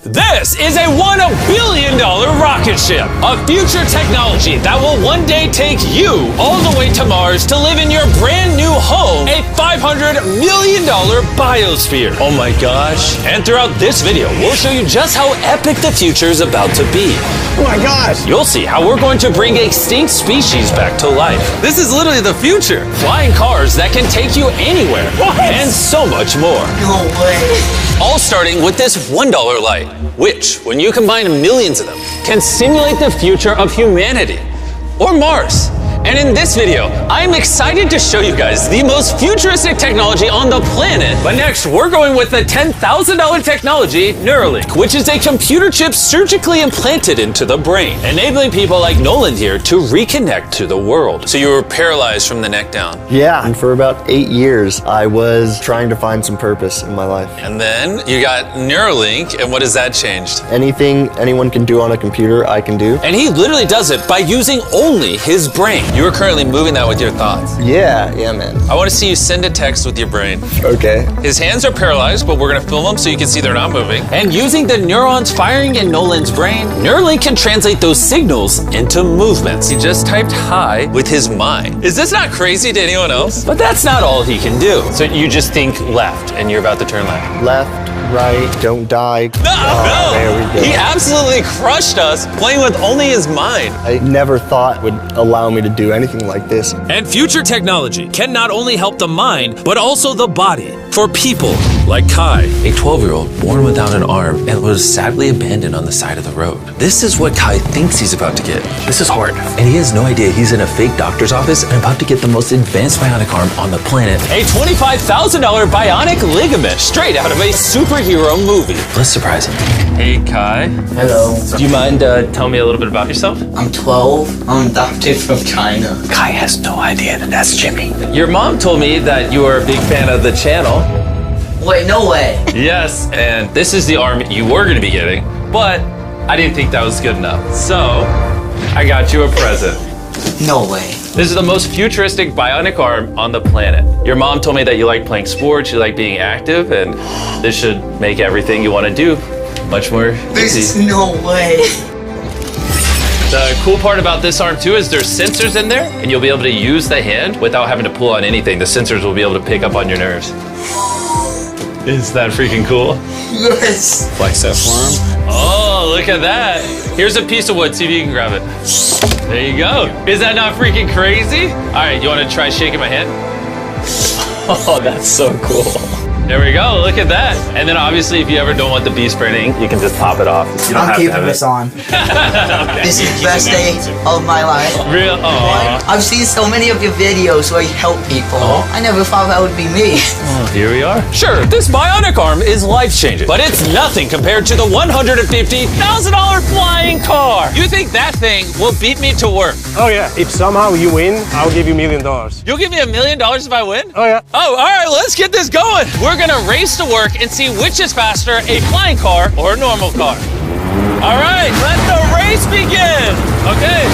This is a $1 billion rocket ship, a future technology that will one day take you all the way to Mars to live in your brand new home, a $500 million biosphere. Oh my gosh. And throughout this video, we'll show you just how epic the future is about to be. Oh my gosh. You'll see how we're going to bring extinct species back to life. This is literally the future. Flying cars that can take you anywhere. What? And so much more. No way. All starting with this $1 light, which, when you combine millions of them, can simulate the future of humanity, or Mars. And in this video, I'm excited to show you guys the most futuristic technology on the planet. But next, we're going with the $10,000 technology, Neuralink, which is a computer chip surgically implanted into the brain, enabling people like Nolan here to reconnect to the world. So you were paralyzed from the neck down. Yeah, and for about 8 years, I was trying to find some purpose in my life. And then you got Neuralink, and what has that changed? Anything anyone can do on a computer, I can do. And he literally does it by using only his brain. You are currently moving that with your thoughts. Yeah, man. I want to see you send a text with your brain. Okay. His hands are paralyzed, but we're going to film them so you can see they're not moving. And using the neurons firing in Nolan's brain, Neuralink can translate those signals into movements. He just typed hi with his mind. Is this not crazy to anyone else? But that's not all he can do. So you just think left, and you're about to turn left. Left, right, don't die. No! There we go. He absolutely crushed us playing with only his mind. I never thought would allow me to do anything like this. And future technology can not only help the mind, but also the body for people like Kai, a 12-year-old born without an arm and was sadly abandoned on the side of the road. This is what Kai thinks he's about to get. This is hard. And he has no idea he's in a fake doctor's office and about to get the most advanced bionic arm on the planet. A $25,000 bionic ligament straight out of a superhero movie. Let's surprise him. Hey, Kai. Hello. Do you mind telling me a little bit about yourself? I'm 12. I'm adopted from China. Kai has no idea that that's Jimmy. Your mom told me that you are a big fan of the channel. Wait, no way. Yes, and this is the arm you were going to be getting, but I didn't think that was good enough. So, I got you a present. No way. This is the most futuristic bionic arm on the planet. Your mom told me that you like playing sports, you like being active, and this should make everything you want to do much more This easy. is no way. The cool part about this arm too is there's sensors in there, and you'll be able to use the hand without having to pull on anything. The sensors will be able to pick up on your nerves. Is that freaking cool? Yes. Flex that for him. Oh, look at that. Here's a piece of wood. See if you can grab it. There you go. Is that not freaking crazy? All right, you want to try shaking my hand? Oh, that's so cool. There we go. Look at that. And then obviously, if you ever don't want the bee spraying, you can just pop it off. You don't I'm have to keeping have this it. on. This is the best day of my life. Real? Aw. I've seen so many of your videos where you help people. I never thought that would be me. Here we are. Sure, this bionic arm is life-changing, but it's nothing compared to the $150,000 flying car. You think that thing will beat me to work? Oh yeah, if somehow you win, I'll give you $1 million. You'll give me $1 million if I win? Oh yeah. Oh, all right, let's get this going. We're gonna race to work and see which is faster, a flying car or a normal car. All right, let the race begin. Okay,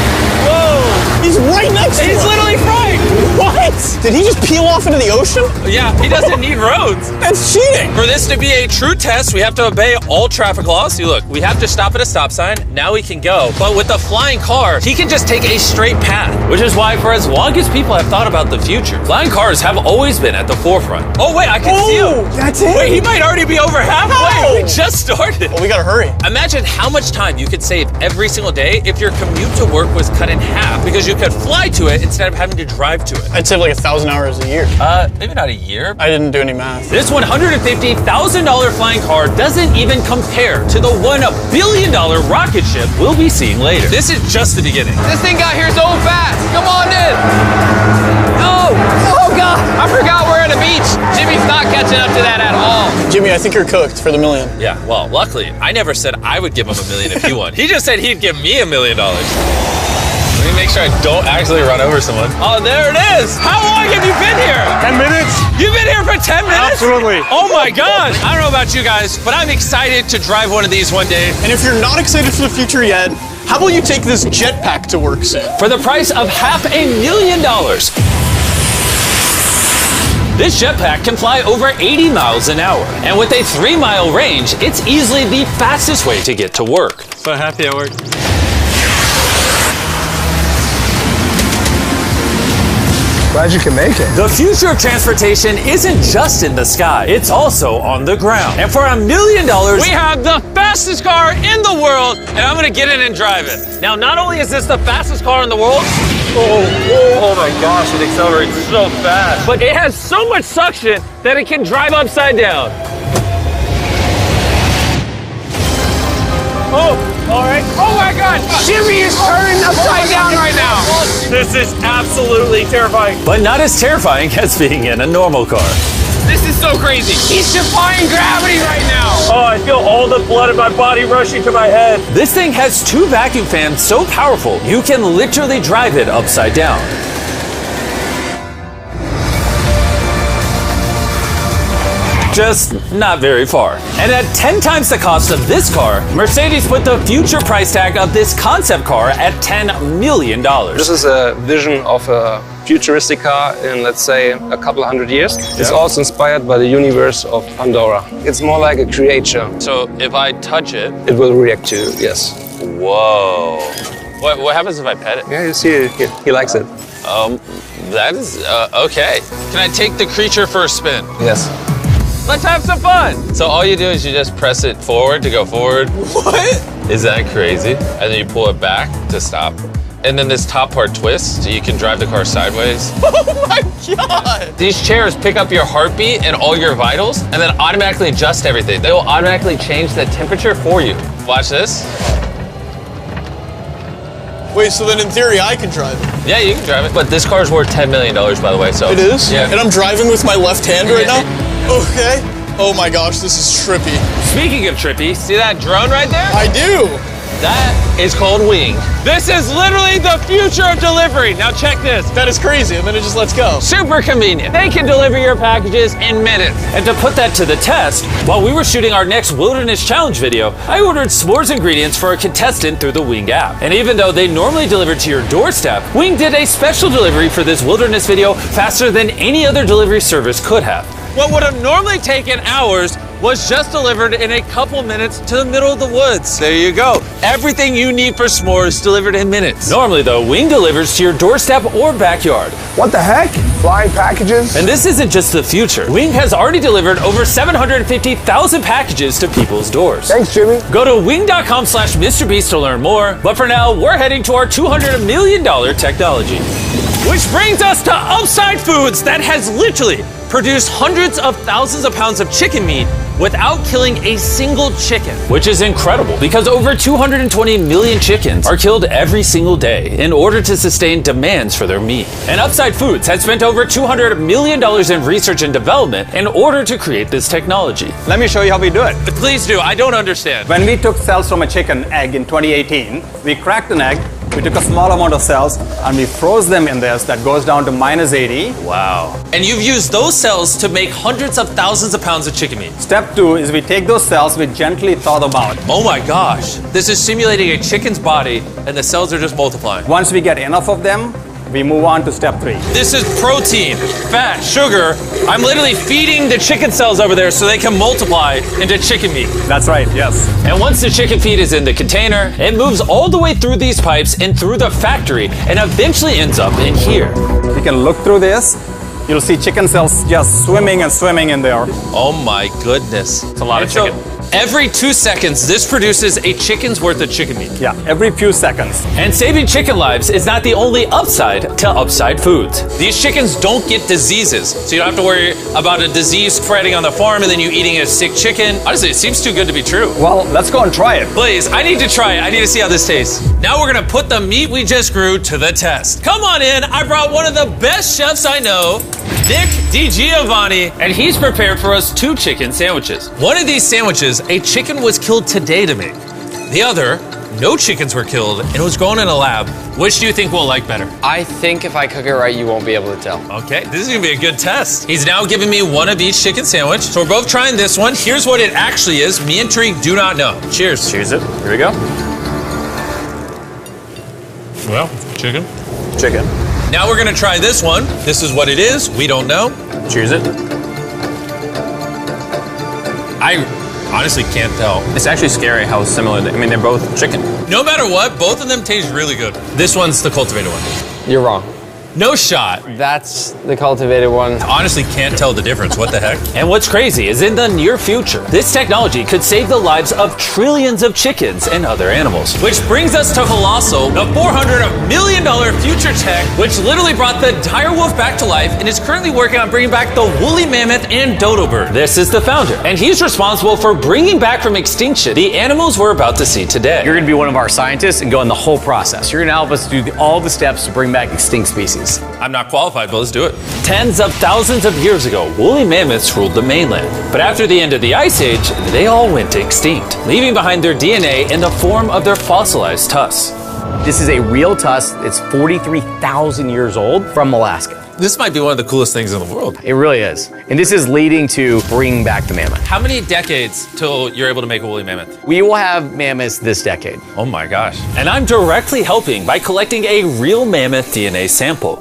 whoa. He's right next to He's us. literally right. What? Did he just peel off into the ocean? Yeah, he doesn't need roads. That's cheating. For this to be a true test, we have to obey all traffic laws. See, look, we have to stop at a stop sign. Now we can go. But with the flying car, he can just take a straight path, which is why for as long as people have thought about the future, flying cars have always been at the forefront. Oh, wait, I can see him. That's it. Wait, he might already be over halfway. No. We just started. Well, we gotta hurry. Imagine how much time you could save every single day if your commute to work was cut in half because you could fly to it instead of having to drive to it. I'd save like 1,000 hours a year. Maybe not a year. I didn't do any math. This $150,000 flying car doesn't even compare to the $1 billion rocket ship we'll be seeing later. This is just the beginning. This thing got here so fast. Come on in. No. Oh, God. I forgot we're at a beach. Jimmy's not catching up to that at all. Jimmy, I think you're cooked for the $1 million. Yeah, well, luckily, I never said I would give him $1 million if he won. He just said he'd give me $1 million. Let me make sure I don't actually run over someone. Oh, there it is. How long have you been here? 10 minutes? You've been here for 10 minutes? Absolutely. Oh my gosh. I don't know about you guys, but I'm excited to drive one of these one day. And if you're not excited for the future yet, how about you take this jetpack to work soon? For the price of $500,000. This jetpack can fly over 80 miles an hour. And with a 3-mile range, it's easily the fastest way to get to work. So happy I worked. Glad you can make it. The future of transportation isn't just in the sky, it's also on the ground. And for $1 million, we have the fastest car in the world, and I'm gonna get in and drive it. Now, not only is this the fastest car in the world, oh my gosh, it accelerates so fast, but it has so much suction that it can drive upside down. Oh, all right. Oh my God! Jimmy is turning upside down right now. This is absolutely terrifying. But not as terrifying as being in a normal car. This is so crazy. He's defying gravity right now. Oh, I feel all the blood in my body rushing to my head. This thing has 2 vacuum fans so powerful, you can literally drive it upside down. Just not very far. And at 10 times the cost of this car, Mercedes put the future price tag of this concept car at $10 million. This is a vision of a futuristic car in, let's say, a couple of 100 years. It's also inspired by the universe of Pandora. It's more like a creature. So if I touch it, It will react to you, yes. whoa. What happens if I pet it? Yeah, you see, he likes it. That is, okay. Can I take the creature for a spin? Yes. Let's have some fun. So all you do is you just press it forward to go forward. What? Is that crazy? And then you pull it back to stop. And then this top part twists so you can drive the car sideways. Oh my God! These chairs pick up your heartbeat and all your vitals and then automatically adjust everything. They will automatically change the temperature for you. Watch this. Wait, so then in theory I can drive it? Yeah, you can drive it. But this car's worth $10 million, by the way, so. It is? Yeah. And I'm driving with my left hand right now? Okay. Oh my gosh, this is trippy. Speaking of trippy, see that drone right there? I do. That is called Wing. This is literally the future of delivery. Now check this. That is crazy, and then it just lets go. Super convenient. They can deliver your packages in minutes. And to put that to the test, while we were shooting our next Wilderness Challenge video, I ordered s'mores ingredients for a contestant through the Wing app. And even though they normally deliver to your doorstep, Wing did a special delivery for this Wilderness video faster than any other delivery service could have. What would have normally taken hours was just delivered in a couple minutes to the middle of the woods. There you go. Everything you need for s'mores delivered in minutes. Normally though, Wing delivers to your doorstep or backyard. What the heck? Flying packages? And this isn't just the future. Wing has already delivered over 750,000 packages to people's doors. Thanks, Jimmy. Go to wing.com/MrBeast to learn more. But for now, we're heading to our $200 million technology. Which brings us to Upside Foods that has literally produced hundreds of thousands of pounds of chicken meat without killing a single chicken. Which is incredible because over 220 million chickens are killed every single day in order to sustain demands for their meat. And Upside Foods has spent over $200 million in research and development in order to create this technology. Let me show you how we do it. Please do, I don't understand. When we took cells from a chicken egg in 2018, we cracked an egg, we took a small amount of cells, and we froze them in this that goes down to -80. Wow. And you've used those cells to make hundreds of thousands of pounds of chicken meat. Step 2 is we take those cells, we gently thaw them out. Oh my gosh. This is simulating a chicken's body and the cells are just multiplying. Once we get enough of them, we move on to step 3. This is protein, fat, sugar. I'm literally feeding the chicken cells over there so they can multiply into chicken meat. That's right, yes. And once the chicken feed is in the container, it moves all the way through these pipes and through the factory and eventually ends up in here. You can look through this. You'll see chicken cells just swimming and swimming in there. Oh my goodness. It's a lot of chicken. Every 2 seconds, this produces a chicken's worth of chicken meat. Yeah, every few seconds. And saving chicken lives is not the only upside to Upside Foods. These chickens don't get diseases, so you don't have to worry about a disease spreading on the farm and then you eating a sick chicken. Honestly, it seems too good to be true. Well, let's go and try it. Please, I need to try it. I need to see how this tastes. Now we're gonna put the meat we just grew to the test. Come on in, I brought one of the best chefs I know, Nick DiGiovanni, and he's prepared for us 2 chicken sandwiches. One of these sandwiches, a chicken was killed today to make. The other, no chickens were killed and it was grown in a lab. Which do you think we'll like better? I think if I cook it right, you won't be able to tell. Okay, this is gonna be a good test. He's now giving me one of each chicken sandwich. So we're both trying this one. Here's what it actually is. Me and Tariq do not know. Cheers. Cheers it. Here we go. Well, chicken. Chicken. Now we're gonna try this one. This is what it is. We don't know. Choose it. I honestly can't tell. It's actually scary how similar I mean, they're both chicken. No matter what, both of them taste really good. This one's the cultivated one. You're wrong. No shot. That's the cultivated one. Honestly can't tell the difference. What the heck? And what's crazy is in the near future, this technology could save the lives of trillions of chickens and other animals. Which brings us to Colossal, the $400 million future tech, which literally brought the dire wolf back to life and is currently working on bringing back the woolly mammoth and dodo bird. This is the founder, and he's responsible for bringing back from extinction the animals we're about to see today. You're gonna be one of our scientists and go in the whole process. You're gonna help us do all the steps to bring back extinct species. I'm not qualified, but let's do it. Tens of thousands of years ago, woolly mammoths ruled the mainland. But after the end of the Ice Age, they all went extinct, leaving behind their DNA in the form of their fossilized tusks. This is a real tusk. It's 43,000 years old from Alaska. This might be one of the coolest things in the world. It really is. And this is leading to bringing back the mammoth. How many decades till you're able to make a woolly mammoth? We will have mammoths this decade. Oh my gosh. And I'm directly helping by collecting a real mammoth DNA sample.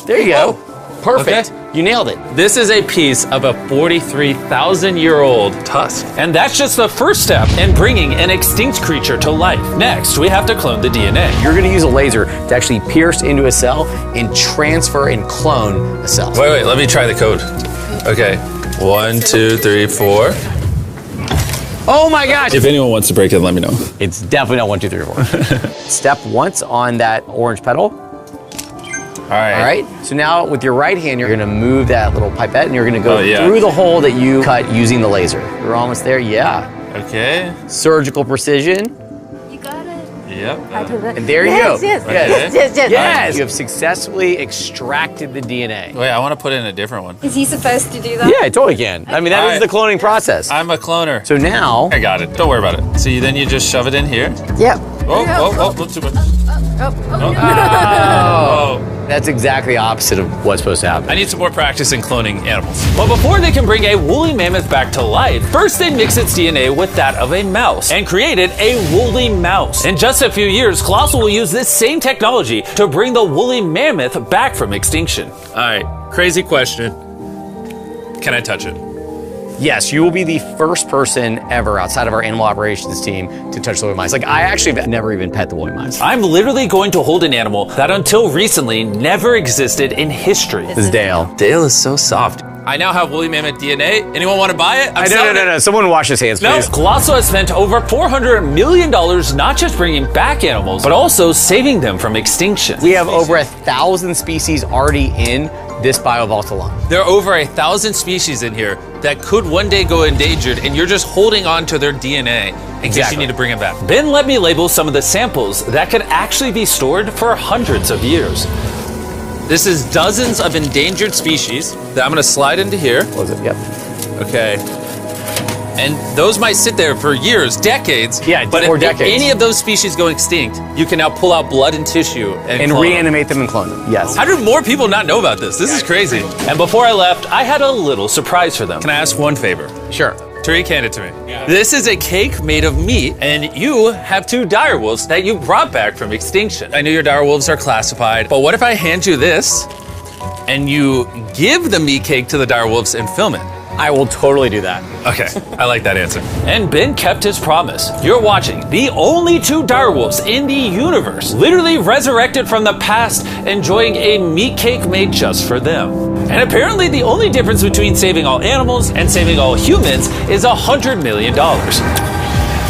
There you go. Perfect. Okay. You nailed it. This is a piece of a 43,000-year-old tusk. And that's just the first step in bringing an extinct creature to life. Next, we have to clone the DNA. You're going to use a laser to actually pierce into a cell and transfer and clone a cell. Wait, let me try the code. Okay, 1, 2, 3, 4. Oh my gosh. If anyone wants to break it, let me know. It's definitely not 1, 2, 3, or 4. Step once on that orange petal. All right. So now with your right hand, you're gonna move that little pipette and you're gonna go Oh, yeah. through the hole that you cut using the laser. You're almost there, yeah. Okay. Surgical precision. You got it. Yep. And there you Yes, go. yes, Yes. yes. Yes. You have successfully extracted the DNA. Wait, I want to put in a different one. Is he supposed to do that? Yeah, I totally can. I mean, that is the cloning process. I'm a cloner. So now, I got it. Don't worry about it. So then you just shove it in here. Yep. Oh, too much. that's exactly opposite of what's supposed to happen. I need some more practice in cloning animals. But before they can bring a woolly mammoth back to life, first they mix its DNA with that of a mouse and created a woolly mouse. In just a few years, Colossal will use this same technology to bring the woolly mammoth back from extinction. All right, crazy question. Can I touch it? Yes, you will be the first person ever outside of our animal operations team to touch the woolly mice. Like, I actually have never even pet the woolly mice. I'm literally going to hold an animal that until recently never existed in history. This is Dale. Dale is so soft. I now have woolly mammoth DNA. Anyone want to buy it? I'm selling it. No. Someone wash his hands, please. Colossal has spent over $400 million not just bringing back animals, but also saving them from extinction. We have over 1,000 species already in this biovault alone. There are over 1,000 species in here that could one day go endangered, and you're just holding on to their DNA in case you need to bring them back. Ben let me label some of the samples that could actually be stored for hundreds of years. This is dozens of endangered species that I'm gonna slide into here. Was it? Yep. Okay. And those might sit there for years, decades. Yeah, but or if decades. any of those species go extinct, you can now pull out blood and tissue and clone them. reanimate them and clone them. Yes. How do more people not know about this? This is crazy. And before I left, I had a little surprise for them. Can I ask one favor? Sure. Tariq, hand it to me. Yeah. This is a cake made of meat, and you have 2 dire wolves that you brought back from extinction. I know your dire wolves are classified, but what if I hand you this, and you give the meat cake to the dire wolves and film it? I will totally do that. Okay, I like that answer. And Ben kept his promise. You're watching the only 2 direwolves in the universe, literally resurrected from the past, enjoying a meat cake made just for them. And apparently the only difference between saving all animals and saving all humans is $100 million.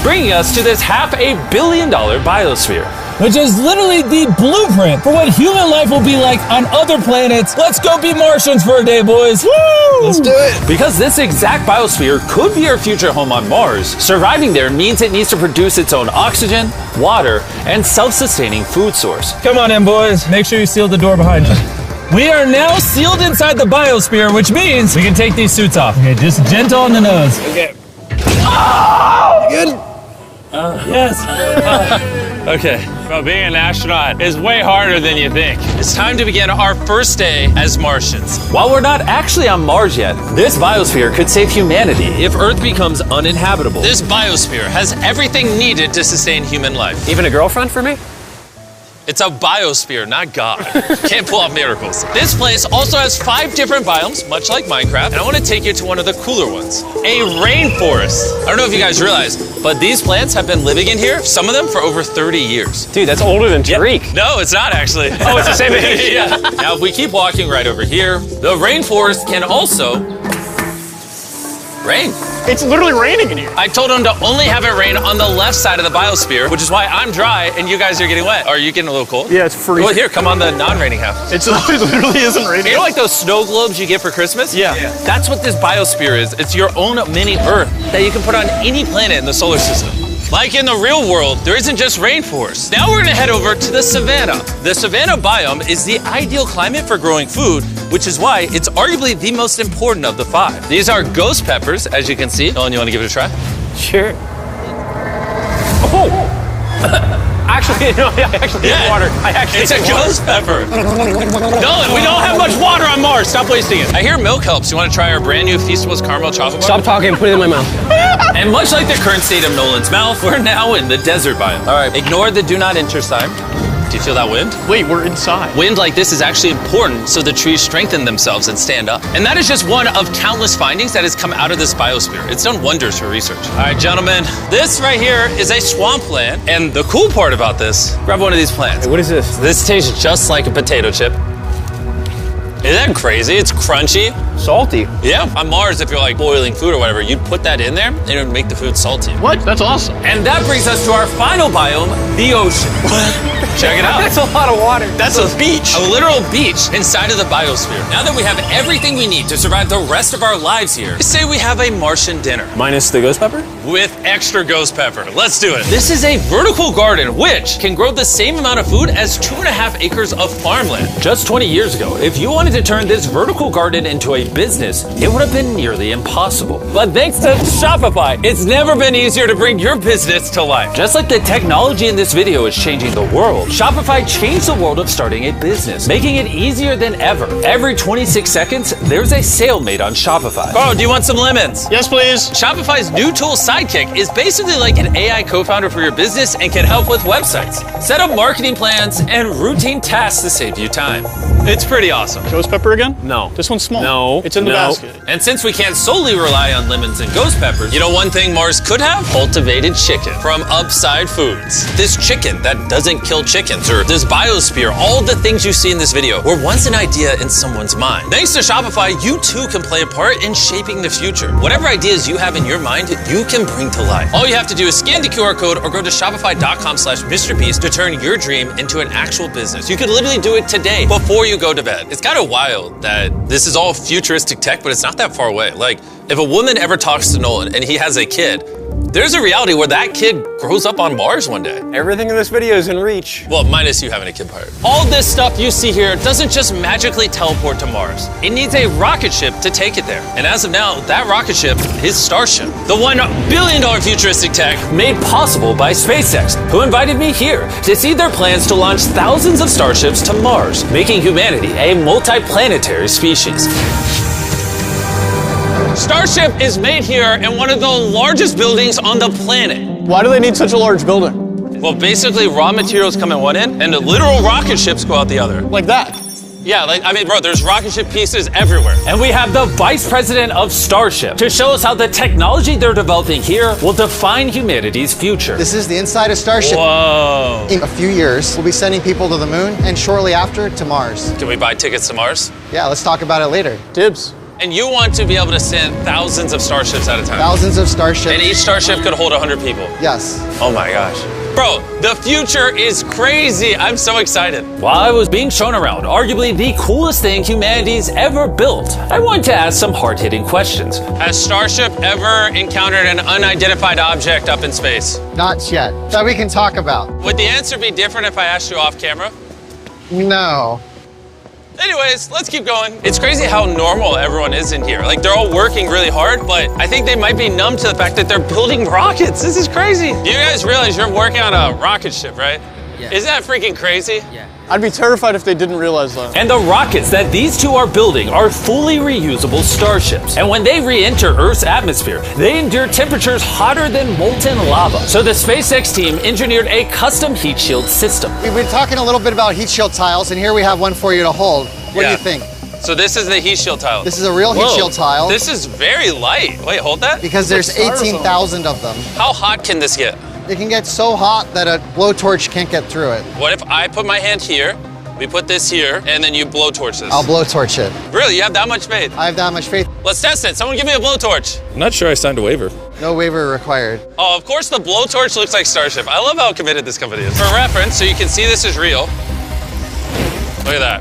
Bringing us to this $500 million biosphere. Which is literally the blueprint for what human life will be like on other planets. Let's go be Martians for a day, boys. Woo! Let's do it. Because this exact biosphere could be our future home on Mars, surviving there means it needs to produce its own oxygen, water, and self-sustaining food source. Come on in, boys. Make sure you seal the door behind you. We are now sealed inside the biosphere, which means we can take these suits off. Okay, just gentle on the nose. Okay. Oh! Good? Yes. Okay. Well, being an astronaut is way harder than you think. It's time to begin our first day as Martians. While we're not actually on Mars yet, this biosphere could save humanity if Earth becomes uninhabitable. This biosphere has everything needed to sustain human life. Even a girlfriend for me? It's a biosphere, not God. Can't pull off miracles. This place also has 5 different biomes, much like Minecraft, and I want to take you to one of the cooler ones, a rainforest. I don't know if you guys realize, but these plants have been living in here, some of them for over 30 years. Dude, that's older than Tariq. No, it's not actually. Oh, it's the same age? Yeah. Now, if we keep walking right over here, the rainforest can also rain. It's literally raining in here. I told him to only have it rain on the left side of the biosphere, which is why I'm dry and you guys are getting wet. Are you getting a little cold? Yeah, it's freezing. Well, here, come on the non-raining half. It literally isn't raining. You know like those snow globes you get for Christmas? Yeah. That's what this biosphere is. It's your own mini Earth that you can put on any planet in the solar system. Like in the real world, there isn't just rainforest. Now we're gonna head over to the savanna. The savanna biome is the ideal climate for growing food, which is why it's arguably the most important of the 5. These are ghost peppers, as you can see. Nolan, you wanna give it a try? Sure. Oh! Actually, no, I actually need water. It's a ghost pepper. Nolan, we don't have much water on Mars. Stop wasting it. I hear milk helps. You want to try our brand new Feastables caramel chocolate bar? Stop talking and put it in my mouth. And much like the current state of Nolan's mouth, we're now in the desert biome. All right, ignore the do not enter sign. Do you feel that wind? Wait, we're inside. Wind like this is actually important so the trees strengthen themselves and stand up. And that is just one of countless findings that has come out of this biosphere. It's done wonders for research. All right, gentlemen, this right here is a swampland. And the cool part about this, grab one of these plants. Hey, what is this? This tastes just like a potato chip. Isn't that crazy? It's crunchy. Salty. Yeah. On Mars, if you're like boiling food or whatever, you'd put that in there and it would make the food salty. What? That's awesome. And that brings us to our final biome, the ocean. Check it out. That's a lot of water. That's a beach. A literal beach inside of the biosphere. Now that we have everything we need to survive the rest of our lives here, say we have a Martian dinner. Minus the ghost pepper? With extra ghost pepper. Let's do it. This is a vertical garden, which can grow the same amount of food as 2.5 acres of farmland. Just 20 years ago, if you wanted to turn this vertical garden into a business, it would have been nearly impossible. But thanks to Shopify, it's never been easier to bring your business to life. Just like the technology in this video is changing the world, Shopify changed the world of starting a business, making it easier than ever. Every 26 seconds, there's a sale made on Shopify. Carl, do you want some lemons? Yes, please. Shopify's new tool, Sidekick, is basically like an AI co-founder for your business and can help with websites, set up marketing plans, and routine tasks to save you time. It's pretty awesome. Ghost pepper again? No. This one's small. No. It's in the basket. And since we can't solely rely on lemons and ghost peppers, you know one thing Mars could have? Cultivated chicken from Upside Foods. This chicken that doesn't kill chickens, or this biosphere, all the things you see in this video were once an idea in someone's mind. Thanks to Shopify, you too can play a part in shaping the future. Whatever ideas you have in your mind, you can bring to life. All you have to do is scan the QR code or go to shopify.com/MrBeast to turn your dream into an actual business. You could literally do it today before you go to bed. It's kind of wild that this is all futuristic tech, but it's not that far away. Like, if a woman ever talks to Nolan and he has a kid, there's a reality where that kid grows up on Mars one day. Everything in this video is in reach. Well, minus you having a kid part. All this stuff you see here doesn't just magically teleport to Mars. It needs a rocket ship to take it there. And as of now, that rocket ship is Starship, the $1 billion futuristic tech made possible by SpaceX, who invited me here to see their plans to launch thousands of starships to Mars, making humanity a multi-planetary species. Starship is made here in one of the largest buildings on the planet. Why do they need such a large building? Well, basically, raw materials come in one end, and the literal rocket ships go out the other. Like that? Yeah, bro, there's rocket ship pieces everywhere. And we have the vice president of Starship to show us how the technology they're developing here will define humanity's future. This is the inside of Starship. Whoa. In a few years, we'll be sending people to the moon, and shortly after, to Mars. Can we buy tickets to Mars? Yeah, let's talk about it later. Dibs. And you want to be able to send thousands of starships at a time? Thousands of starships. And each starship could hold 100 people? Yes. Oh my gosh. Bro, the future is crazy. I'm so excited. While I was being shown around, arguably the coolest thing humanity's ever built, I wanted to ask some hard-hitting questions. Has Starship ever encountered an unidentified object up in space? Not yet. That we can talk about. Would the answer be different if I asked you off camera? No. Anyways, let's keep going. It's crazy how normal everyone is in here. Like, they're all working really hard, but I think they might be numb to the fact that they're building rockets. This is crazy. You guys realize you're working on a rocket ship, right? Yeah. Isn't that freaking crazy? Yeah. I'd be terrified if they didn't realize that. And the rockets that these two are building are fully reusable starships. And when they re-enter Earth's atmosphere, they endure temperatures hotter than molten lava. So the SpaceX team engineered a custom heat shield system. We've been talking a little bit about heat shield tiles, and here we have one for you to hold. What do you think? So this is the heat shield tile. This is a real heat shield tile. This is very light. Wait, hold that. Because there's 18,000 of them. How hot can this get? It can get so hot that a blowtorch can't get through it. What if I put my hand here, we put this here, and then you blowtorch this? I'll blowtorch it. Really? You have that much faith? I have that much faith. Let's test it. Someone give me a blowtorch. I'm not sure I signed a waiver. No waiver required. Oh, of course the blowtorch looks like Starship. I love how committed this company is. For reference, so you can see this is real. Look at that.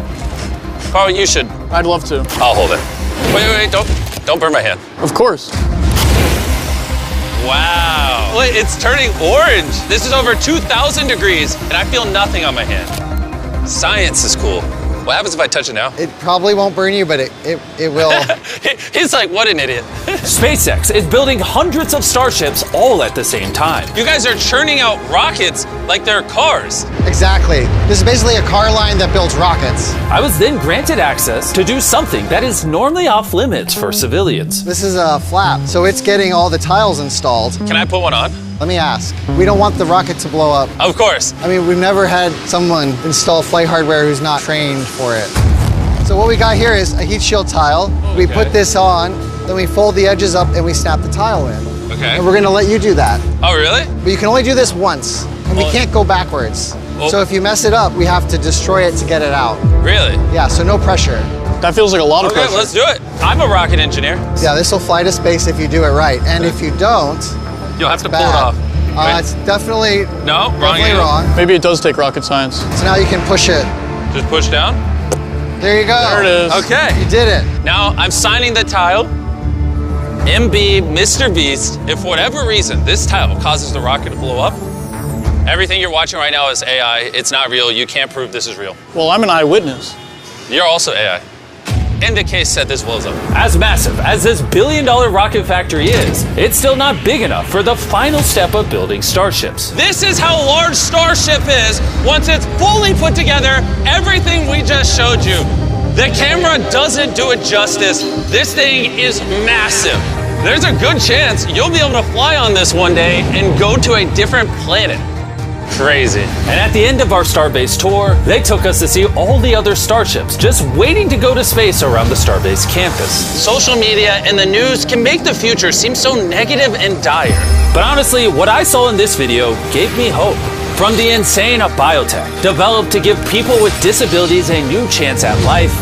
Carl, you should. I'd love to. I'll hold it. Wait, don't burn my hand. Of course. Wow. Wait, it's turning orange. This is over 2,000 degrees, and I feel nothing on my hand. Science is cool. What happens if I touch it now? It probably won't burn you, but it will. He's like, what an idiot. SpaceX is building hundreds of starships all at the same time. You guys are churning out rockets like they're cars. Exactly. This is basically a car line that builds rockets. I was then granted access to do something that is normally off limits for civilians. This is a flap, so it's getting all the tiles installed. Can I put one on? Let me ask. We don't want the rocket to blow up. Of course. I mean, we've never had someone install flight hardware who's not trained for it. So what we got here is a heat shield tile. Okay. We put this on, then we fold the edges up and we snap the tile in. Okay. And we're gonna let you do that. Oh, really? But you can only do this once, and we can't go backwards. So if you mess it up, we have to destroy it to get it out. Really? Yeah, so no pressure. That feels like a lot of pressure. Okay, let's do it. I'm a rocket engineer. Yeah, this will fly to space if you do it right. And if you don't, you'll have to pull it off. It's definitely wrong. Maybe it does take rocket science. So now you can push it. Just push down? There you go. There it is. Okay. You did it. Now I'm signing the tile. MB, Mr. Beast, if for whatever reason this tile causes the rocket to blow up, everything you're watching right now is AI. It's not real. You can't prove this is real. Well, I'm an eyewitness. You're also AI. In the case that this blows up. As massive as this billion-dollar rocket factory is, it's still not big enough for the final step of building starships. This is how large Starship is once it's fully put together, everything we just showed you. The camera doesn't do it justice. This thing is massive. There's a good chance you'll be able to fly on this one day and go to a different planet. Crazy. And at the end of our Starbase tour, they took us to see all the other starships just waiting to go to space around the Starbase campus. Social media and the news can make the future seem so negative and dire. But honestly, what I saw in this video gave me hope. From the insane biotech developed to give people with disabilities a new chance at life,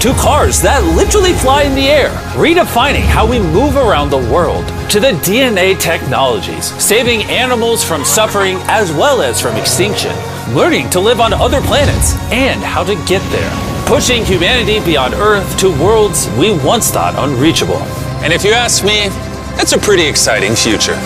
to cars that literally fly in the air, redefining how we move around the world, to the DNA technologies, saving animals from suffering as well as from extinction, learning to live on other planets, and how to get there, pushing humanity beyond Earth to worlds we once thought unreachable. And if you ask me, that's a pretty exciting future.